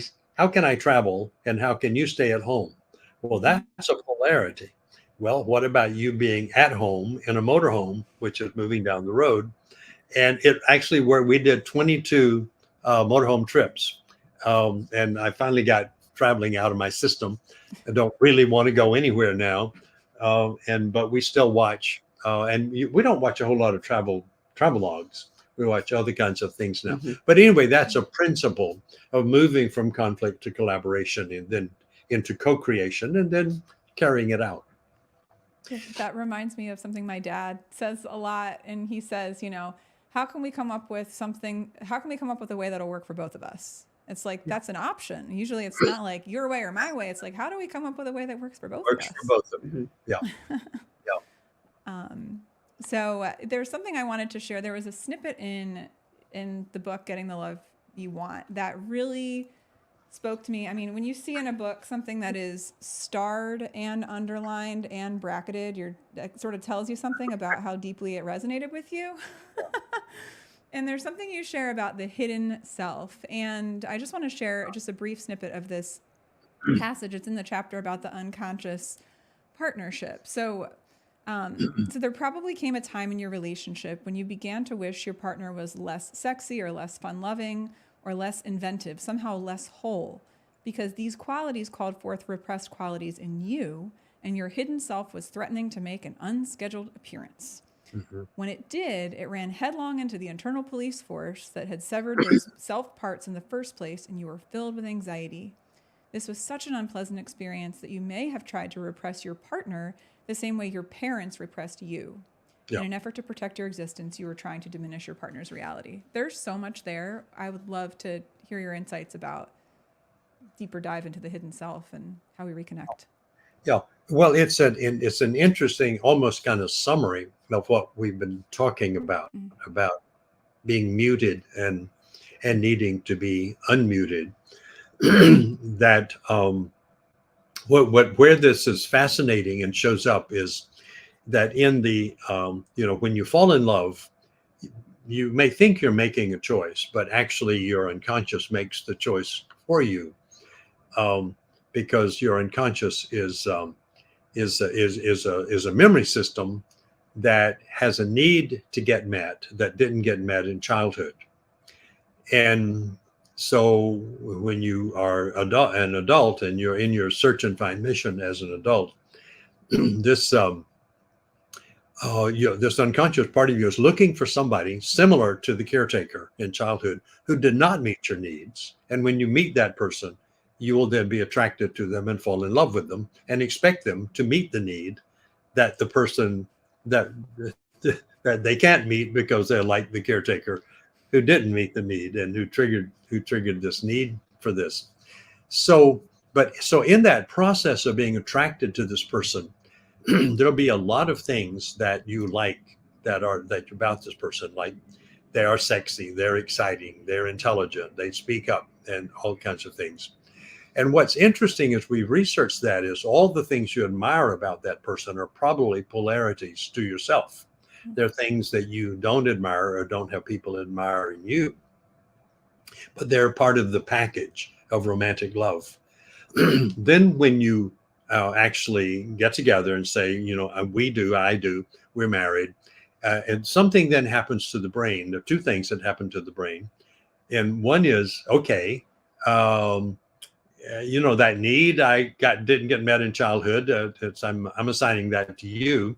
travel, and how can you stay at home? Well, that's a polarity. Well, what about you being at home in a motorhome, which is moving down the road? And it actually, where we did 22 motorhome trips. And I finally got traveling out of my system. I don't really want to go anywhere now. But we still watch, and we don't watch a whole lot of travel logs. We watch other kinds of things now. But anyway, that's a principle of moving from conflict to collaboration, and then into co-creation, and then carrying it out. That reminds me of something my dad says a lot. And he says, how can we come up with a way that'll work for both of us? It's like, that's an option. Usually it's not like your way or my way. It's like, how do we come up with a way that works for both of us? Works for both of them. Yeah. Yeah. So there's something I wanted to share. There was a snippet in the book, Getting the Love You Want, that really spoke to me. I mean, when you see in a book something that is starred and underlined and bracketed, that sort of tells you something about how deeply it resonated with you. And there's something you share about the hidden self. And I just want to share just a brief snippet of this passage. It's in the chapter about the unconscious partnership. So there probably came a time in your relationship when you began to wish your partner was less sexy or less fun-loving or less inventive, somehow less whole, because these qualities called forth repressed qualities in you, and your hidden self was threatening to make an unscheduled appearance. When it did, it ran headlong into the internal police force that had severed those self parts in the first place, and you were filled with anxiety. This was such an unpleasant experience that you may have tried to repress your partner the same way your parents repressed you. In an effort to protect your existence, you were trying to diminish your partner's reality. There's so much there. I would love to hear your insights about deeper dive into the hidden self and how we reconnect. Yeah. Well, it's an interesting, almost kind of summary of what we've been talking about being muted and needing to be unmuted. That where this is fascinating and shows up is that in the when you fall in love, you may think you're making a choice, but actually your unconscious makes the choice for you, because your unconscious is a memory system that has a need to get met that didn't get met in childhood, And so when you are an adult and you're in your search and find mission as an adult, this this unconscious part of you is looking for somebody similar to the caretaker in childhood who did not meet your needs. And when you meet that person, you will then be attracted to them and fall in love with them and expect them to meet the need that the person that that they can't meet because they're like the caretaker who didn't meet the need and who triggered this need for this. So in that process of being attracted to this person, there'll be a lot of things that you like that about this person. Like they are sexy, they're exciting, they're intelligent, they speak up, and all kinds of things. And what's interesting as we research that is all the things you admire about that person are probably polarities to yourself. They're things that you don't admire or don't have people admire in you, but they're part of the package of romantic love. Then when you actually get together and say, we do, I do, we're married, and something then happens to the brain. There are two things that happen to the brain. And one is, okay, that need I didn't get met in childhood. I'm assigning that to you.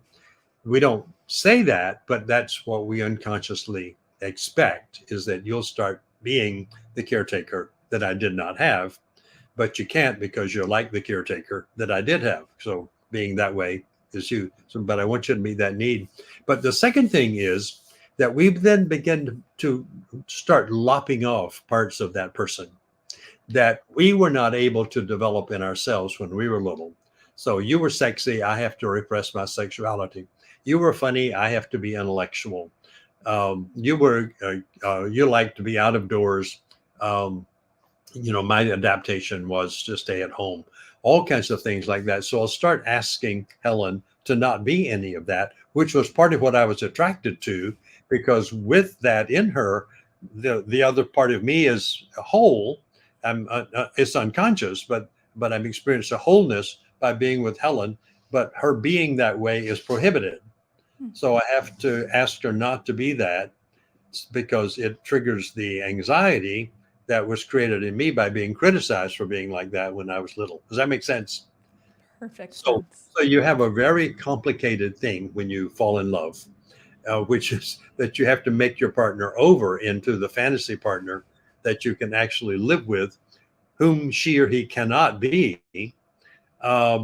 We don't say that, but that's what we unconsciously expect, is that you'll start being the caretaker that I did not have, but you can't because you're like the caretaker that I did have. So being that way is you. So, but I want you to meet that need. But the second thing is that we then begin to start lopping off parts of that person that we were not able to develop in ourselves when we were little. So you were sexy, I have to repress my sexuality. You were funny, I have to be intellectual. You like to be out of doors. My adaptation was to stay at home. All kinds of things like that. So I'll start asking Helen to not be any of that, which was part of what I was attracted to, because with that in her, the other part of me is whole. It's unconscious, but I'm experiencing a wholeness by being with Helen, but her being that way is prohibited. So I have to ask her not to be that, because it triggers the anxiety that was created in me by being criticized for being like that when I was little. Does that make sense? Perfect So sense. so you have a very complicated thing when you fall in love, which is that you have to make your partner over into the fantasy partner that you can actually live with, whom she or he cannot be,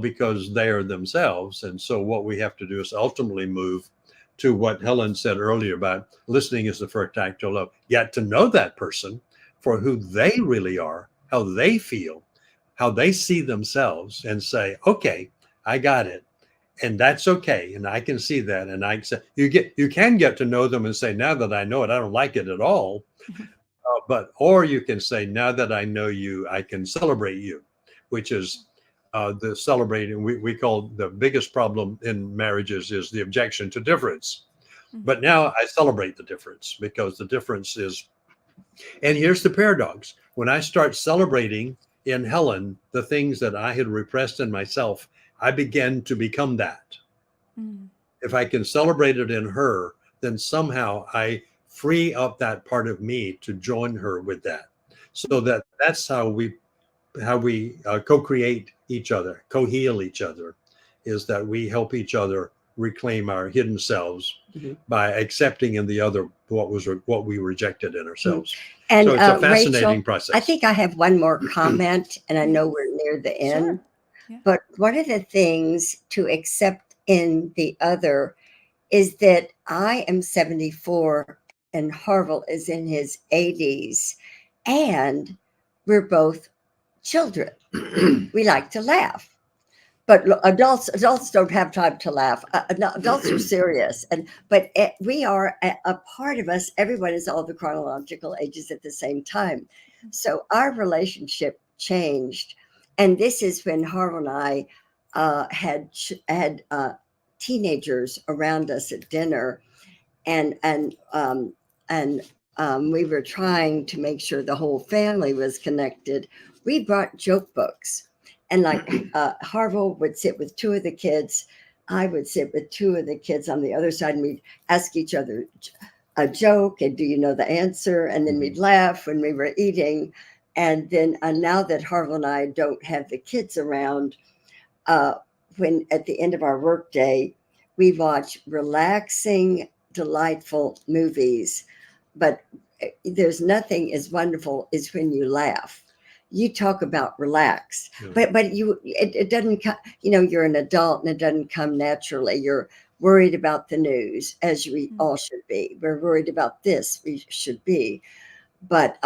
because they are themselves. And so what we have to do is ultimately move to what Helen said earlier about listening is the first act of love. Get to know that person for who they really are, how they feel, how they see themselves, and say, okay, I got it. And that's okay. And I can see that. And I say, you can get to know them and say, now that I know it, I don't like it at all. Or you can say, now that I know you, I can celebrate you, which is the celebrating. We call the biggest problem in marriages is the objection to difference. But now I celebrate the difference, because the difference is, and here's the paradox. When I start celebrating in Helen the things that I had repressed in myself, I begin to become that. If I can celebrate it in her, then somehow I free up that part of me to join her with that. So that's how we co-create each other, co-heal each other, is that we help each other reclaim our hidden selves by accepting in the other what we rejected in ourselves. And so it's a fascinating Rachel, process. I think I have one more comment, and I know we're near the end. Sure. Yeah. But one of the things to accept in the other is that I am 74 and Harville is in his 80s, and we're both children. We like to laugh, but adults don't have time to laugh. Adults are serious, but we are a part of us. Everyone is all the chronological ages at the same time, so our relationship changed, and this is when Harville and I had teenagers around us at dinner, and we were trying to make sure the whole family was connected. We brought joke books, and Harville would sit with two of the kids, I would sit with two of the kids on the other side, and we'd ask each other a joke, and do you know the answer? And then we'd laugh when we were eating. And then now that Harville and I don't have the kids around, when at the end of our workday, we watch relaxing, delightful movies. But there's nothing as wonderful as when you laugh. You talk about relax, but it doesn't come. You're an adult, and it doesn't come naturally. You're worried about the news, as we all should be. We're worried about this. We should be, but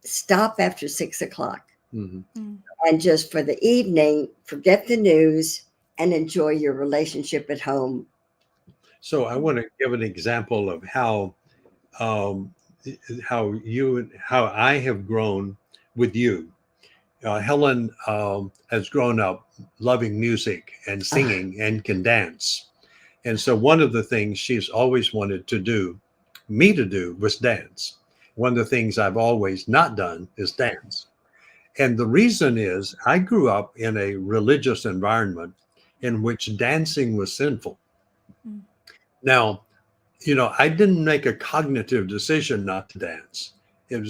stop after 6 o'clock, and just for the evening, forget the news and enjoy your relationship at home. So I want to give an example of how I have grown with you. Helen has grown up loving music and singing and can dance. And so one of the things she's always wanted me to do was dance. One of the things I've always not done is dance. And the reason is I grew up in a religious environment in which dancing was sinful. Now, I didn't make a cognitive decision not to dance. It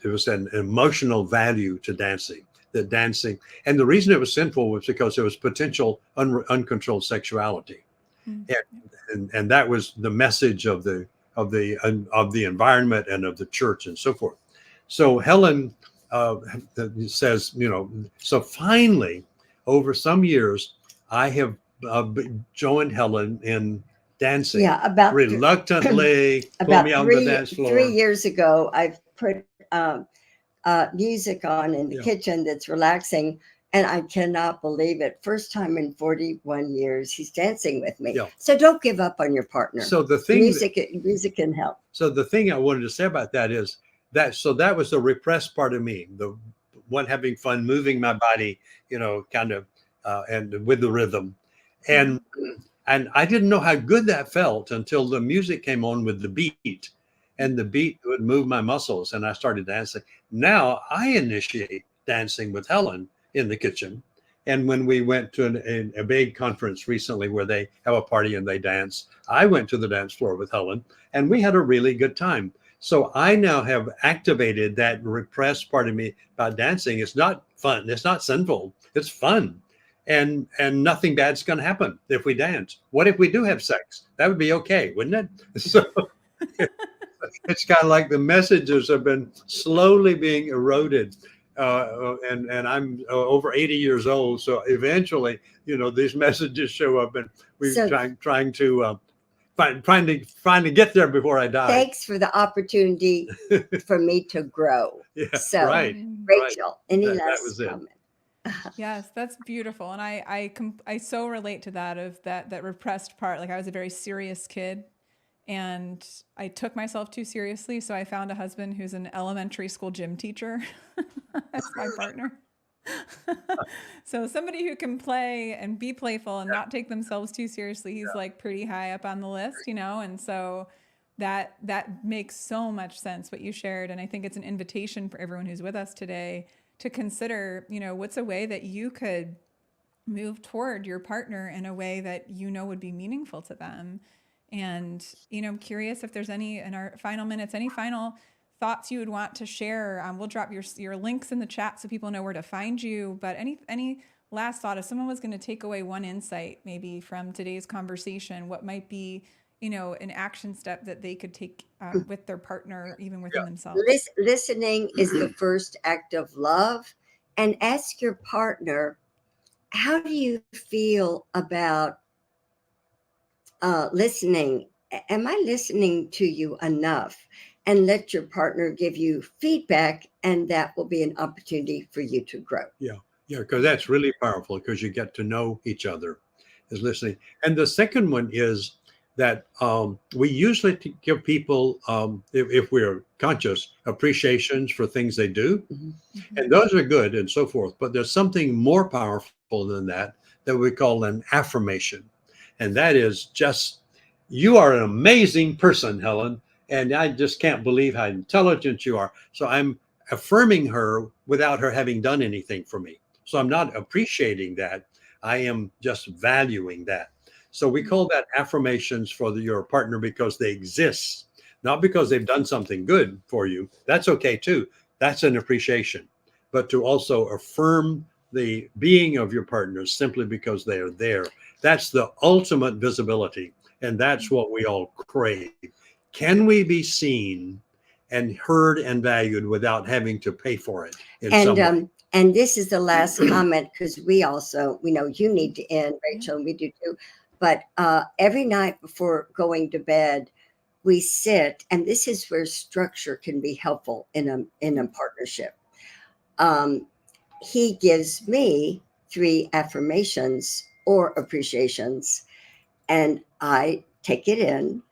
was an emotional value to dancing. That dancing, and the reason it was sinful was because there was potential uncontrolled sexuality, and that was the message of the environment and of the church and so forth. So Helen says, so finally, over some years, I have joined Helen in dancing. Yeah, about reluctantly. About me on the dance floor. 3 years ago, I've put music on in the kitchen that's relaxing, and I cannot believe it. First time in 41 years, he's dancing with me. So don't give up on your partner. So the thing, music can help. So the thing I wanted to say about that is that was the repressed part of me, the one having fun, moving my body, kind of, and with the rhythm, and I didn't know how good that felt until the music came on with the beat. And the beat would move my muscles, and I started dancing. Now I initiate dancing with Helen in the kitchen. And when we went to a big conference recently where they have a party and they dance, I went to the dance floor with Helen, and we had a really good time. So I now have activated that repressed part of me about dancing. It's not fun. It's not sinful. It's fun. And nothing bad's going to happen if we dance. What if we do have sex? That would be okay, wouldn't it? So it's kind of like the messages have been slowly being eroded. And I'm over 80 years old. So eventually, these messages show up, and we're trying to get there before I die. Thanks for the opportunity for me to grow. Yeah, so, right. Rachel, any that last was comment? Yes, that's beautiful. And I so relate to that, of that repressed part. Like, I was a very serious kid, and I took myself too seriously. So I found a husband who's an elementary school gym teacher as my partner. So somebody who can play and be playful and not take themselves too seriously. He's like pretty high up on the list, and so that makes so much sense what you shared. And I think it's an invitation for everyone who's with us today to consider, what's a way that you could move toward your partner in a way that would be meaningful to them. And, I'm curious if there's any, in our final minutes, any final thoughts you would want to share. We'll drop your links in the chat so people know where to find you. But any last thought, if someone was going to take away one insight maybe from today's conversation, what might be, an action step that they could take with their partner, even within themselves? Listening is the first act of love. And ask your partner, how do you feel about listening? Am I listening to you enough? And let your partner give you feedback, and that will be an opportunity for you to grow. Yeah, because that's really powerful, because you get to know each other as listening. And the second one is that we usually give people, if we're conscious, appreciations for things they do. And those are good and so forth. But there's something more powerful than that we call an affirmation. And that is just, you are an amazing person, Helen. And I just can't believe how intelligent you are. So I'm affirming her without her having done anything for me. So I'm not appreciating that. I am just valuing that. So we call that affirmations for your partner, because they exist. not because they've done something good for you. That's okay too. That's an appreciation. But to also affirm the being of your partners simply because they are there. That's the ultimate visibility. And that's what we all crave. Can we be seen and heard and valued without having to pay for it in some way? And this is the last comment, because we know you need to end, Rachel, and we do too. But every night before going to bed, we sit, and this is where structure can be helpful in a partnership. He gives me 3 affirmations or appreciations, and I take it in,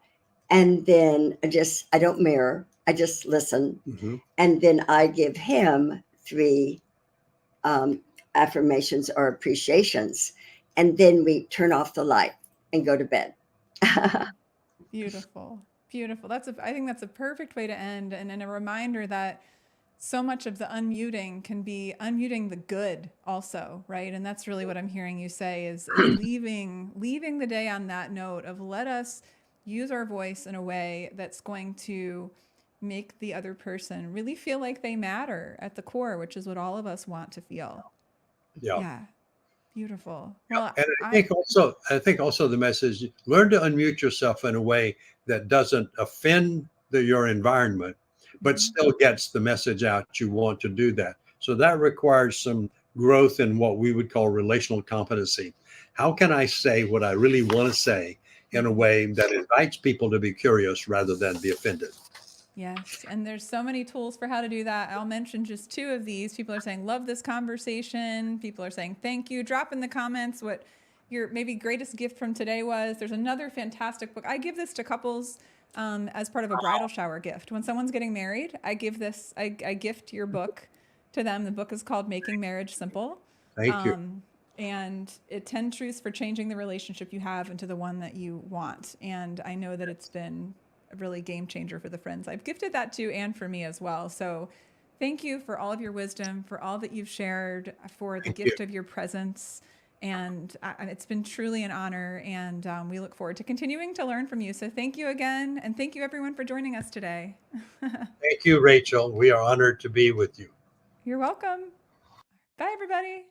and then I don't mirror, I just listen. Mm-hmm. And then I give him 3 affirmations or appreciations, and then we turn off the light and go to bed. Beautiful. Beautiful. I think that's a perfect way to end, and a reminder that so much of the unmuting can be unmuting the good also, right? And that's really what I'm hearing you say is leaving the day on that note of, let us use our voice in a way that's going to make the other person really feel like they matter at the core, which is what all of us want to feel. Yeah. Beautiful. Well, and I think also the message: learn to unmute yourself in a way that doesn't offend your environment, but still gets the message out. You want to do that. So that requires some growth in what we would call relational competency. How can I say what I really want to say in a way that invites people to be curious rather than be offended? Yes. And there's so many tools for how to do that. I'll mention just 2 of these. People are saying, love this conversation. People are saying, thank you. Drop in the comments what your maybe greatest gift from today was. There's another fantastic book. I give this to couples as part of a bridal shower gift. When someone's getting married, I gift your book to them. The book is called Making Marriage Simple. Thank you. And 10 truths for changing the relationship you have into the one that you want. And I know that it's been a really game changer for the friends I've gifted that to, and for me as well. So thank you for all of your wisdom, for all that you've shared, for the gift of your presence. And it's been truly an honor. And we look forward to continuing to learn from you. So thank you again. And thank you everyone for joining us today. Thank you, Rachel. We are honored to be with you. You're welcome. Bye, everybody.